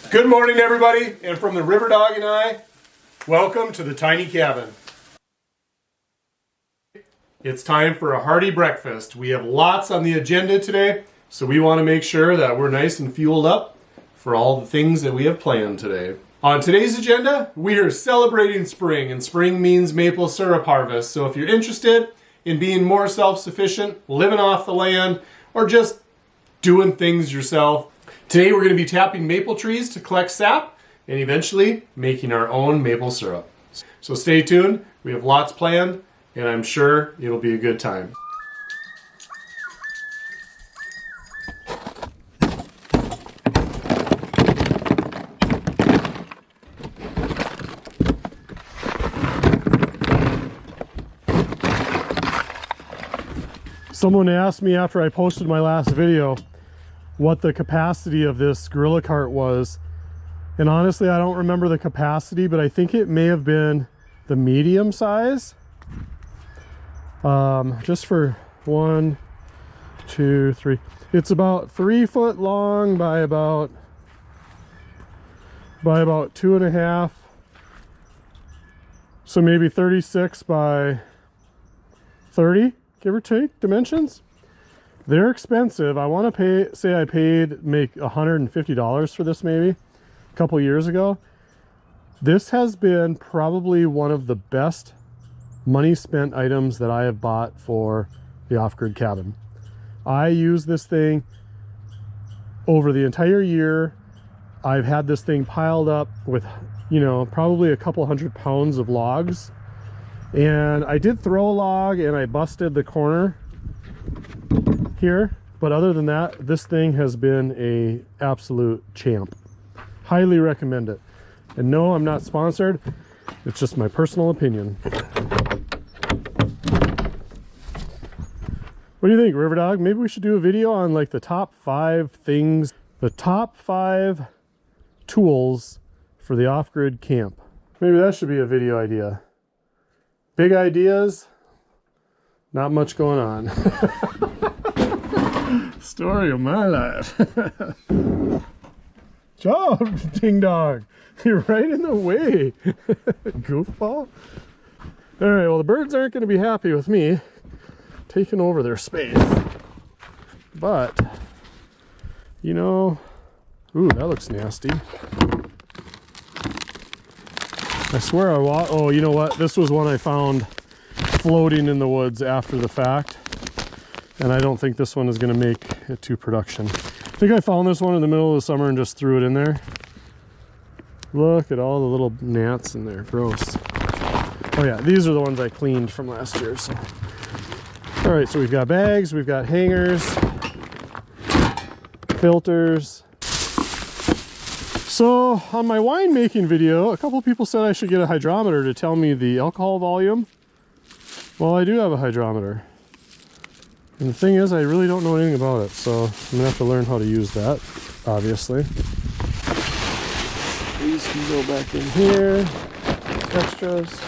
Good morning, everybody, and from the River Dog and I, welcome to the tiny cabin. It's time for a hearty breakfast. We have lots on the agenda today, so we want to make sure that we're nice and fueled up for all the things that we have planned today. On today's agenda, we are celebrating spring, and spring means maple syrup harvest. So if you're interested in being more self-sufficient, living off the land, or just doing things yourself, today we're going to be tapping maple trees to collect sap and eventually making our own maple syrup. So stay tuned. We have lots planned, and I'm sure it'll be a good time. Someone asked me after I posted my last video what the capacity of this gorilla cart was, and honestly I don't remember the capacity, but I think it may have been the medium size. Just for 1, 2, 3, it's about 3 foot long by about 2.5, so maybe 36 by 30, give or take dimensions. They're expensive. I want to say I paid $150 for this maybe a couple years ago. This has been probably one of the best money spent items that I have bought for the off-grid cabin. I use this thing over the entire year. I've had this thing piled up with, you know, probably a couple 100 pounds of logs. And I did throw a log and I busted the corner here, but other than that, this thing has been a absolute champ. Highly recommend it. And no, I'm not sponsored. It's just my personal opinion. What do you think, River Dog? Maybe we should do a video on like the top 5 things, the top 5 tools for the off-grid camp. Maybe that should be a video idea. Big ideas, not much going on. Story of my life. Job, ding dong. You're right in the way. Goofball. All right, well, the birds aren't going to be happy with me taking over their space. But, you know, ooh, that looks nasty. I swear oh, you know what? This was one I found floating in the woods after the fact. And I don't think this one is going to make it to production. I think I found this one in the middle of the summer and just threw it in there. Look at all the little gnats in there. Gross. Oh yeah, these are the ones I cleaned from last year. So. All right, so we've got bags, we've got hangers, filters. So on my winemaking video, a couple people said I should get a hydrometer to tell me the alcohol volume. Well, I do have a hydrometer. And the thing is, I really don't know anything about it, so I'm gonna have to learn how to use that, obviously. These can go back in here. Extras.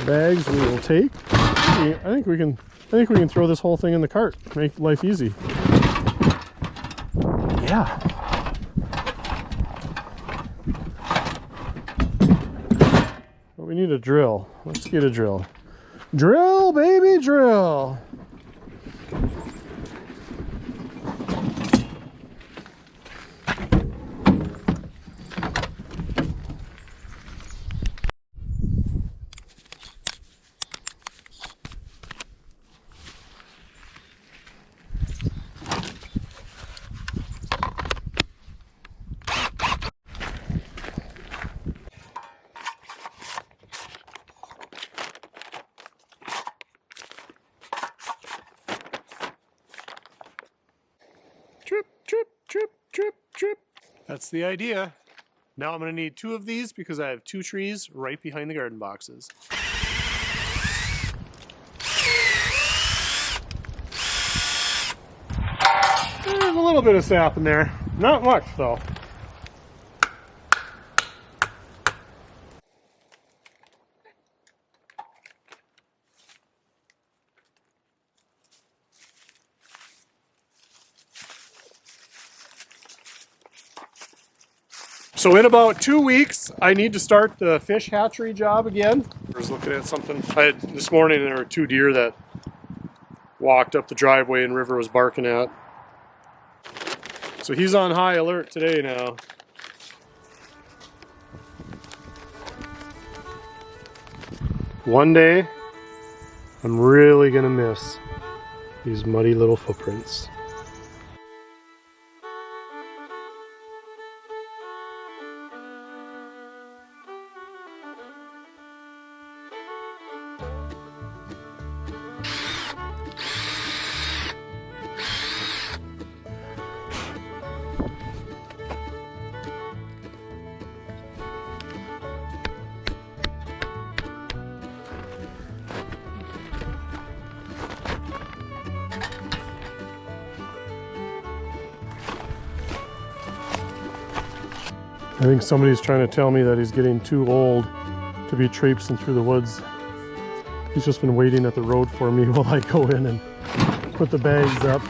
Bags we will take. I think we can throw this whole thing in the cart. Make life easy. Yeah. But we need a drill. Let's get a drill. Drill, baby, drill. Trip, trip, trip, trip, trip. That's the idea. Now I'm going to need 2 of these because I have 2 trees right behind the garden boxes. There's a little bit of sap in there. Not much though. So in about 2 weeks, I need to start the fish hatchery job again. I was looking at something. This morning there were 2 deer that walked up the driveway and River was barking at. So he's on high alert today now. One day, I'm really gonna miss these muddy little footprints. I think somebody's trying to tell me that he's getting too old to be traipsing through the woods. He's just been waiting at the road for me while I go in and put the bags up.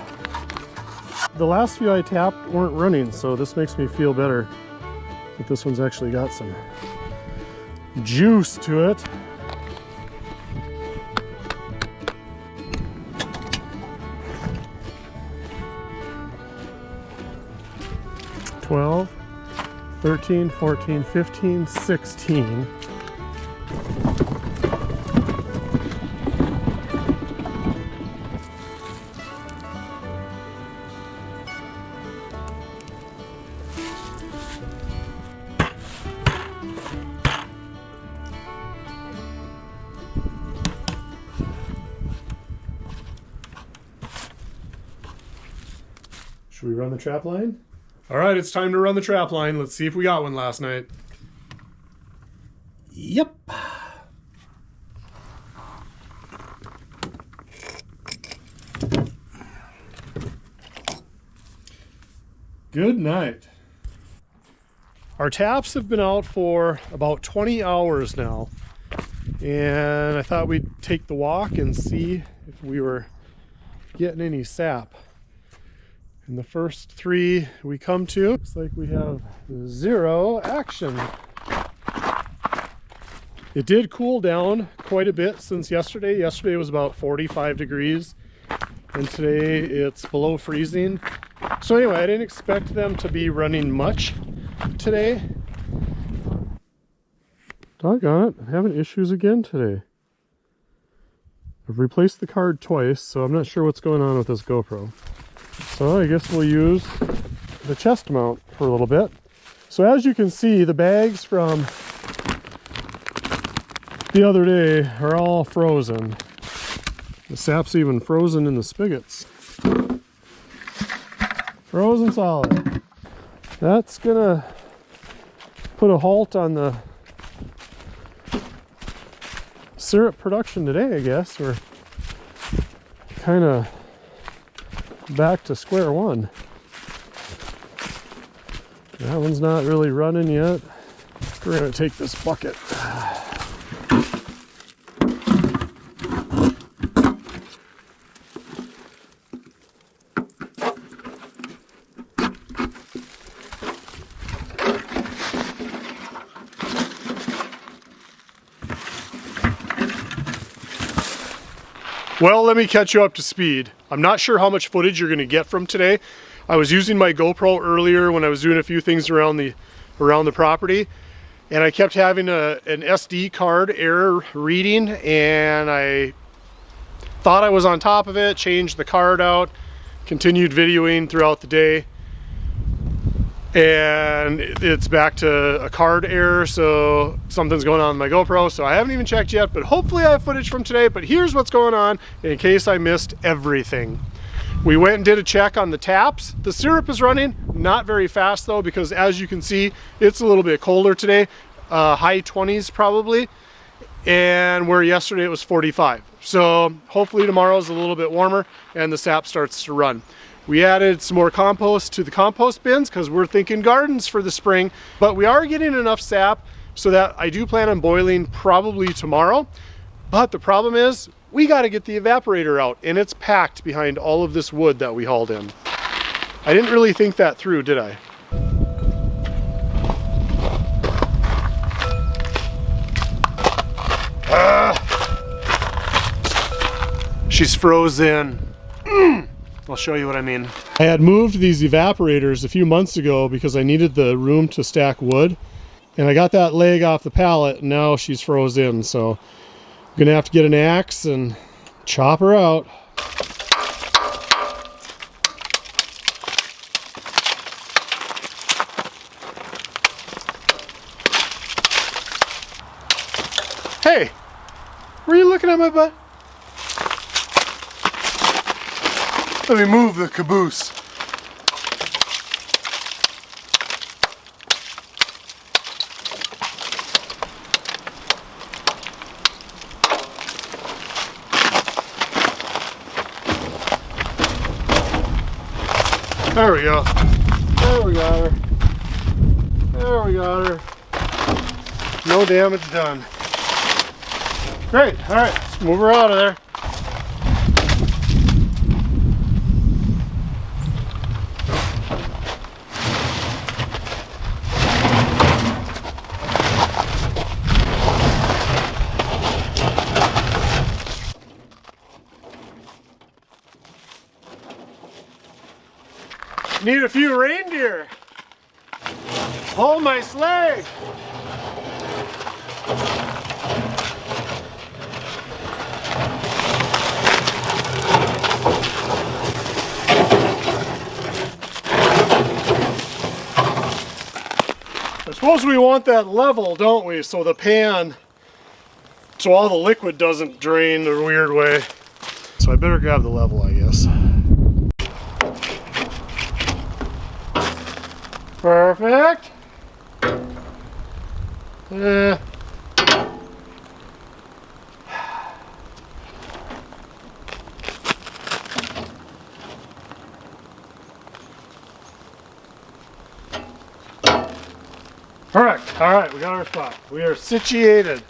The last few I tapped weren't running, so this makes me feel better that this one's actually got some juice to it. $12, $13, $14, $15, $16. Should we run the trap line? All right, it's time to run the trap line. Let's see if we got one last night. Yep. Good night. Our taps have been out for about 20 hours now. And I thought we'd take the walk and see if we were getting any sap. And the first 3 we come to, looks like we have 0 action. It did cool down quite a bit since yesterday. Yesterday was about 45 degrees, and today it's below freezing. So anyway, I didn't expect them to be running much today. Doggone it, I'm having issues again today. I've replaced the card twice, so I'm not sure what's going on with this GoPro. So I guess we'll use the chest mount for a little bit. So as you can see, the bags from the other day are all frozen. The sap's even frozen in the spigots. Frozen solid. That's gonna put a halt on the syrup production today, I guess. We're kind of back to square one. That one's not really running yet. We're going to take this bucket. Well, let me catch you up to speed. I'm not sure how much footage you're going to get from today. I was using my GoPro earlier when I was doing a few things around the property, and I kept having an SD card error reading, and I thought I was on top of it, changed the card out, continued videoing throughout the day, and it's back to a card error, so something's going on with my GoPro. So I haven't even checked yet, but hopefully I have footage from today. But here's what's going on in case I missed everything. We went and did a check on the taps. The syrup is running, not very fast though, because as you can see, it's a little bit colder today, high 20s probably, and where yesterday it was 45. So hopefully tomorrow's a little bit warmer and the sap starts to run. We added some more compost to the compost bins because we're thinking gardens for the spring, but we are getting enough sap so that I do plan on boiling probably tomorrow. But the problem is we got to get the evaporator out, and it's packed behind all of this wood that we hauled in. I didn't really think that through, did I? She's frozen. I'll show you what I mean. I had moved these evaporators a few months ago because I needed the room to stack wood. And I got that leg off the pallet, and now she's frozen. So I'm gonna have to get an axe and chop her out. Hey, were you looking at my butt? Let me move the caboose. There we go. There we got her. There we got her. No damage done. Great. All right, let's move her out of there. Need a few reindeer. Hold my sleigh. I suppose we want that level, don't we? So the pan, so all the liquid doesn't drain the weird way. So I better grab the level, I guess. Perfect. Correct. All right, we got our spot. We are situated.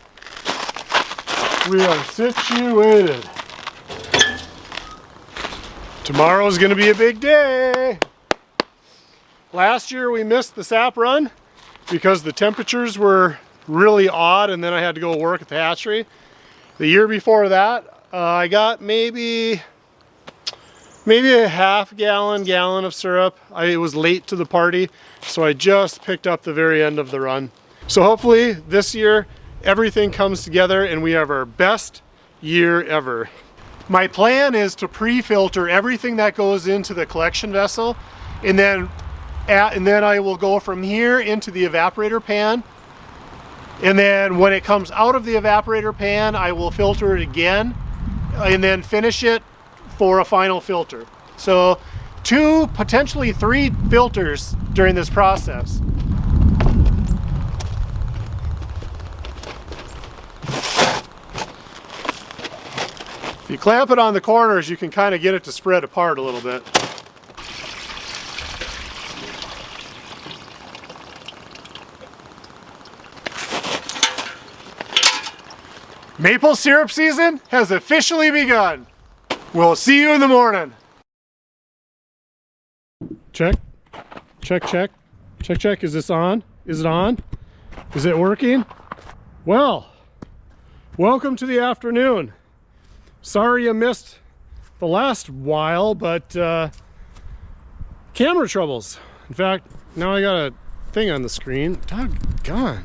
We are situated. Tomorrow's going to be a big day. Last year we missed the sap run because the temperatures were really odd, and then I had to go work at the hatchery. The year before that, I got maybe a half gallon of syrup. It was late to the party, so I just picked up the very end of the run. So hopefully this year everything comes together and we have our best year ever. My plan is to pre-filter everything that goes into the collection vessel, and then I will go from here into the evaporator pan, and then when it comes out of the evaporator pan, I will filter it again and then finish it for a final filter. So 2, potentially 3 filters during this process. If you clamp it on the corners, you can kind of get it to spread apart a little bit. Maple syrup season has officially begun. We'll see you in the morning. Check, check, check, check, check. Is this on? Is it on? Is it working? Well, welcome to the afternoon. Sorry you missed the last while, but camera troubles. In fact, now I got a thing on the screen. Doggone.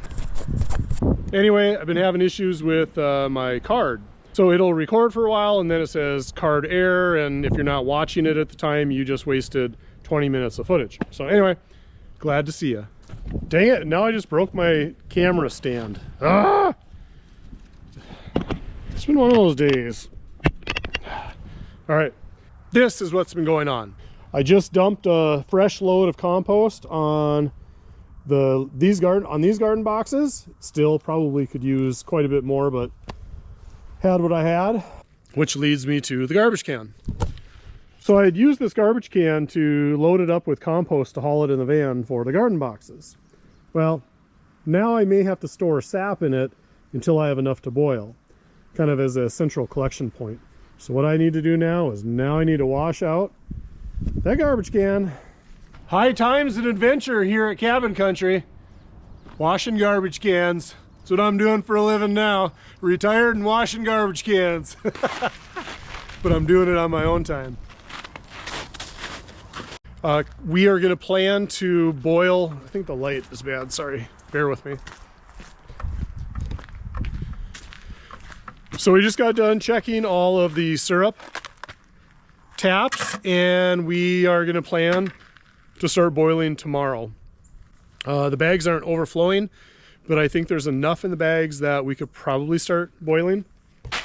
Anyway, I've been having issues with my card. So it'll record for a while and then it says card error, and if you're not watching it at the time, you just wasted 20 minutes of footage. So anyway, glad to see you. Dang it, now I just broke my camera stand. Ah! It's been one of those days. All right, this is what's been going on. I just dumped a fresh load of compost on these garden boxes. Still probably could use quite a bit more, but had what I had, which leads me to the garbage can. So I had used this garbage can to load it up with compost to haul it in the van for the garden boxes. Well, now I may have to store sap in it until I have enough to boil, kind of as a central collection point. So what I need to do now is I need to wash out that garbage can. High times and adventure here at Cabin Country. Washing garbage cans. That's what I'm doing for a living now. Retired and washing garbage cans. but I'm doing it on my own time. We are gonna plan to boil, I think the light is bad, sorry, bear with me. So we just got done checking all of the syrup taps, and we are gonna plan to start boiling tomorrow. The bags aren't overflowing, but I think there's enough in the bags that we could probably start boiling.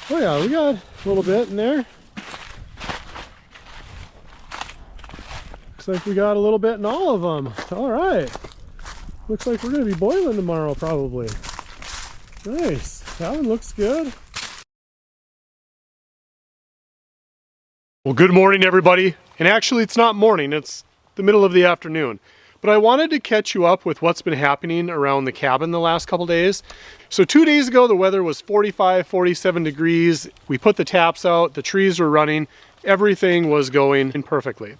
Oh yeah, we got a little bit in there. Looks like we got a little bit in all of them. All right. Looks like we're gonna be boiling tomorrow probably. Nice, that one looks good. Well, good morning everybody. And actually it's not morning, it's the middle of the afternoon. But I wanted to catch you up with what's been happening around the cabin the last couple days. So 2 days ago, the weather was 45, 47 degrees. We put the taps out, the trees were running, everything was going perfectly.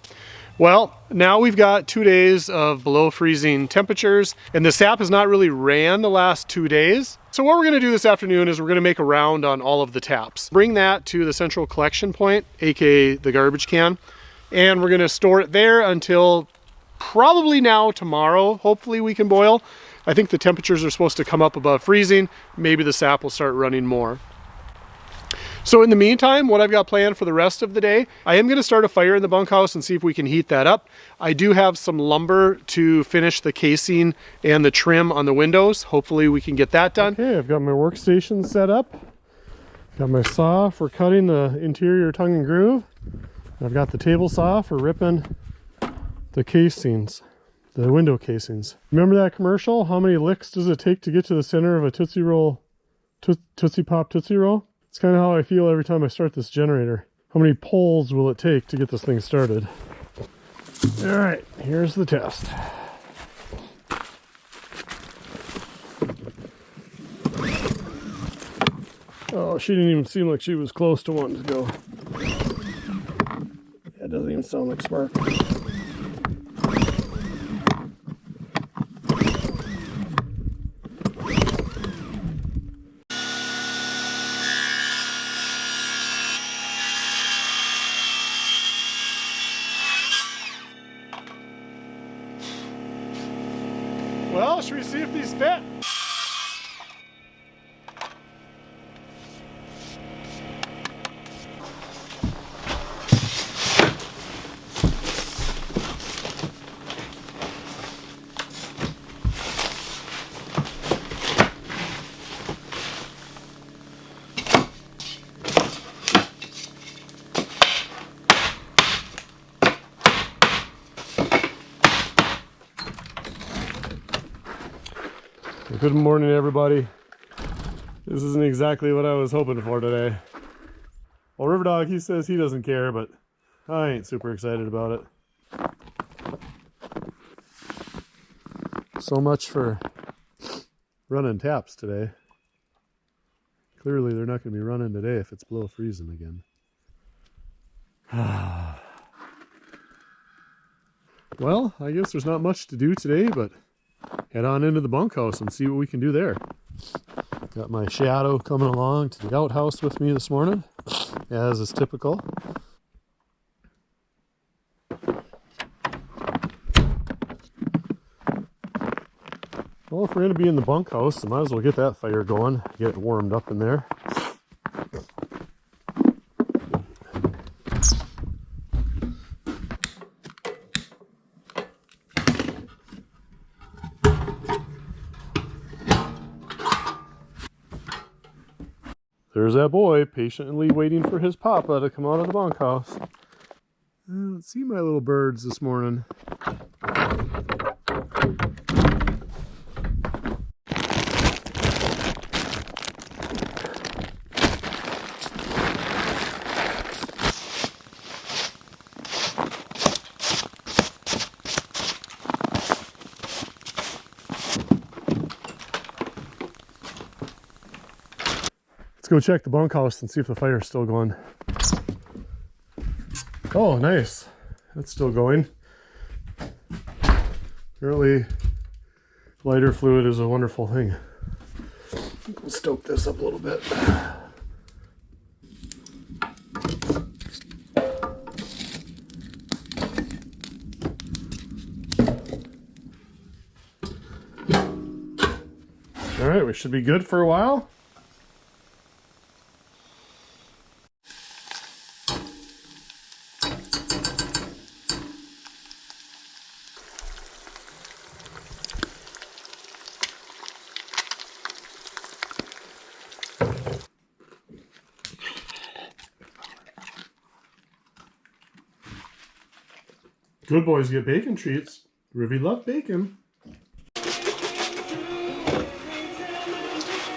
Well, now we've got 2 days of below freezing temperatures, and the sap has not really ran the last 2 days. So what we're gonna do this afternoon is we're gonna make a round on all of the taps. Bring that to the central collection point, AKA the garbage can, and we're gonna store it there until probably now tomorrow. Hopefully we can boil. I think the temperatures are supposed to come up above freezing. Maybe the sap will start running more. So in the meantime, what I've got planned for the rest of the day, I am going to start a fire in the bunkhouse and see if we can heat that up. I do have some lumber to finish the casing and the trim on the windows. Hopefully we can get that done. Okay, I've got my workstation set up. Got my saw for cutting the interior tongue and groove. I've got the table saw for ripping the casings, the window casings. Remember that commercial? How many licks does it take to get to the center of a Tootsie Roll, Tootsie Pop Tootsie Roll? It's kind of how I feel every time I start this generator. How many pulls will it take to get this thing started? All right, here's the test. Oh, she didn't even seem like she was close to wanting to go. That doesn't even sound like spark. Well, should we see if these fit? Good morning, everybody. This isn't exactly what I was hoping for today. Well, River Dog, he says he doesn't care, but I ain't super excited about it. So much for running taps today. Clearly, they're not going to be running today if it's below freezing again. Well, I guess there's not much to do today, but head on into the bunkhouse and see what we can do there. Got my shadow coming along to the outhouse with me this morning, as is typical. Well, if we're going to be in the bunkhouse, I might as well get that fire going, get it warmed up in there. There's that boy patiently waiting for his papa to come out of the bunkhouse. I don't see my little birds this morning. Go check the bunkhouse and see if the fire's still going. Oh, nice. That's still going. Apparently, lighter fluid is a wonderful thing. I think we'll stoke this up a little bit. All right, we should be good for a while. Good boys get bacon treats. Ruby loved bacon.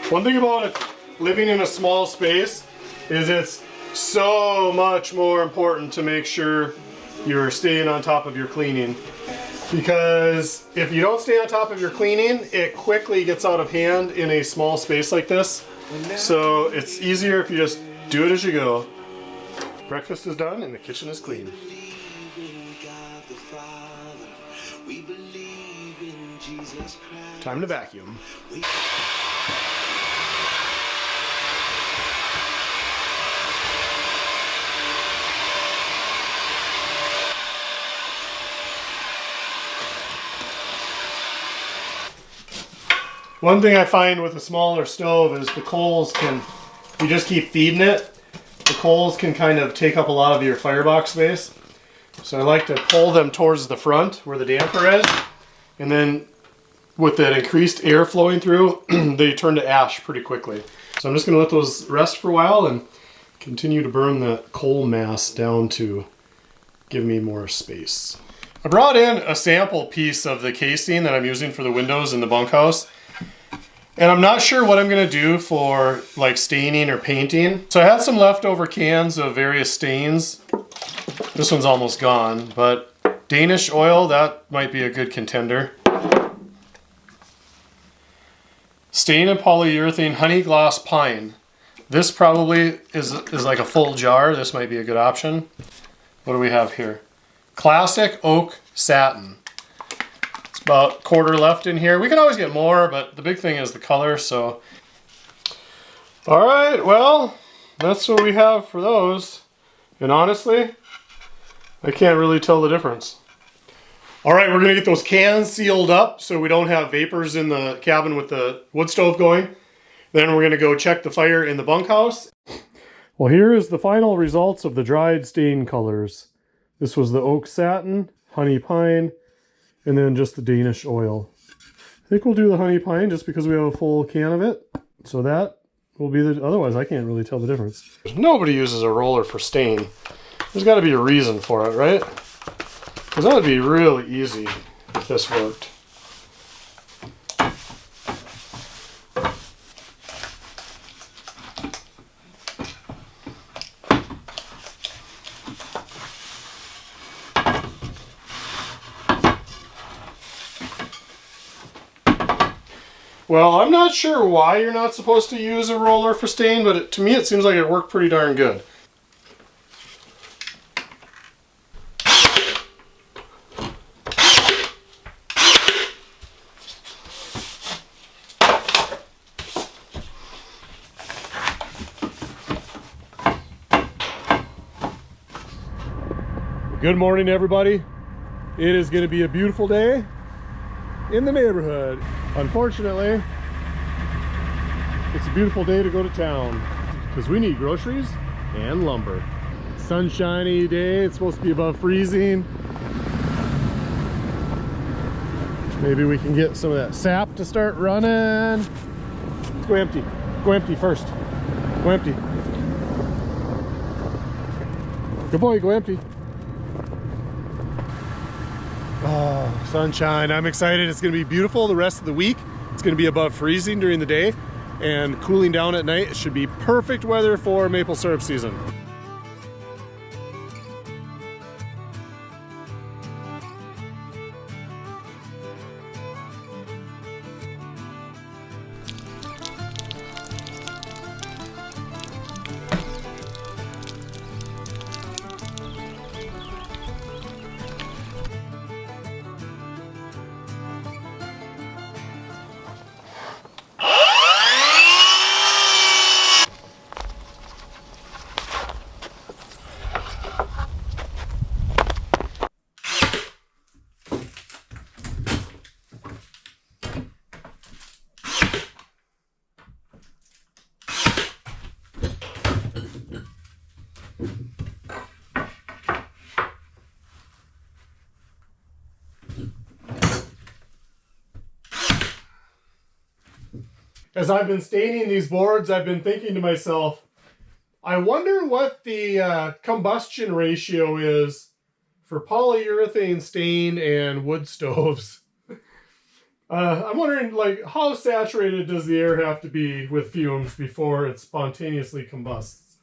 One thing about living in a small space is it's so much more important to make sure you're staying on top of your cleaning. Because if you don't stay on top of your cleaning, it quickly gets out of hand in a small space like this. So it's easier if you just do it as you go. Breakfast is done and the kitchen is clean. Time to vacuum. One thing I find with a smaller stove is the coals can, if you just keep feeding it, the coals can kind of take up a lot of your firebox space. So I like to pull them towards the front where the damper is, and then with that increased air flowing through, they turn to ash pretty quickly. So I'm just going to let those rest for a while and continue to burn the coal mass down to give me more space. I brought in a sample piece of the casing that I'm using for the windows in the bunkhouse. And I'm not sure what I'm going to do for like staining or painting. So I had some leftover cans of various stains. This one's almost gone, but Danish oil, that might be a good contender. Stain and polyurethane honey gloss pine. This probably is like a full jar. This might be a good option. What do we have here? Classic oak satin. It's about a quarter left in here. We can always get more, but the big thing is the color, so. All right, well, that's what we have for those. And honestly, I can't really tell the difference. All right, we're gonna get those cans sealed up so we don't have vapors in the cabin with the wood stove going. Then we're gonna go check the fire in the bunkhouse. Well, here is the final results of the dried stain colors. This was the oak satin, honey pine, and then just the Danish oil. I think we'll do the honey pine just because we have a full can of it. So that will be the, otherwise I can't really tell the difference. Nobody uses a roller for stain. There's gotta be a reason for it, right? Because that would be really easy if this worked. Well, I'm not sure why you're not supposed to use a roller for stain, but to me it seems like it worked pretty darn good. Good morning, everybody. It is going to be a beautiful day in the neighborhood. Unfortunately, it's a beautiful day to go to town because we need groceries and lumber. Sunshiny day, it's supposed to be above freezing. Maybe we can get some of that sap to start running. Let's go empty. Go empty first. Go empty. Good boy, go empty. Oh, sunshine. I'm excited. It's going to be beautiful the rest of the week. It's going to be above freezing during the day and cooling down at night. It should be perfect weather for maple syrup season. As I've been staining these boards, I've been thinking to myself, I wonder what the combustion ratio is for polyurethane stain and wood stoves. I'm wondering, like, how saturated does the air have to be with fumes before it spontaneously combusts?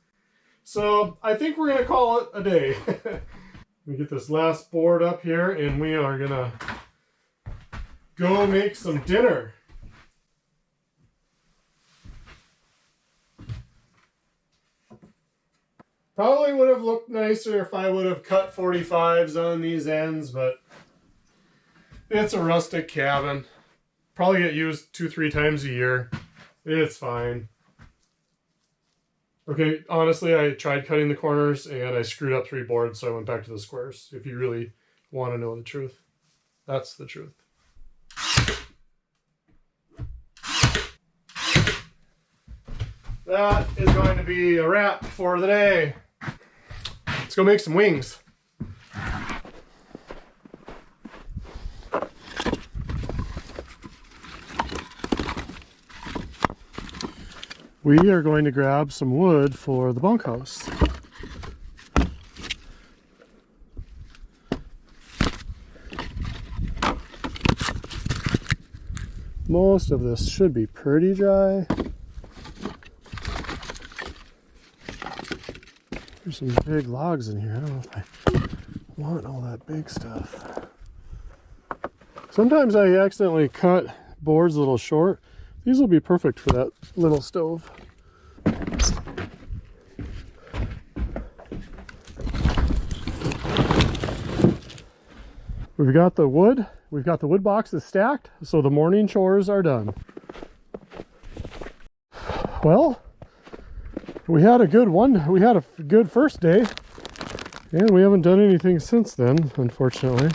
So I think we're going to call it a day. Let me get this last board up here and we are going to go make some dinner. Probably would have looked nicer if I would have cut 45s on these ends, but it's a rustic cabin. Probably get used 2-3 times a year. It's fine. Okay, honestly, I tried cutting the corners and I screwed up 3 boards, so I went back to the squares. If you really want to know the truth, that's the truth. That is going to be a wrap for the day. Let's go make some wings. We are going to grab some wood for the bunkhouse. Most of this should be pretty dry. There's some big logs in here. I don't know if I want all that big stuff. Sometimes I accidentally cut boards a little short. These will be perfect for that little stove. We've got the wood. We've got the wood boxes stacked, so the morning chores are done. Well, we had a good one. We had a good first day, and we haven't done anything since then, unfortunately.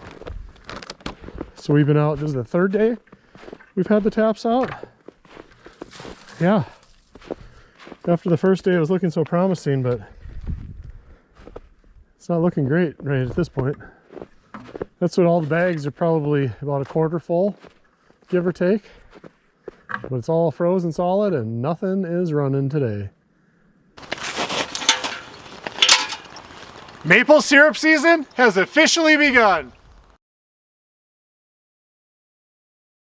So we've been out. This is the 3rd day we've had the taps out. Yeah. After the first day, it was looking so promising, but it's not looking great right at this point. That's what all the bags are probably about a quarter full, give or take. But it's all frozen solid and nothing is running today. Maple syrup season has officially begun.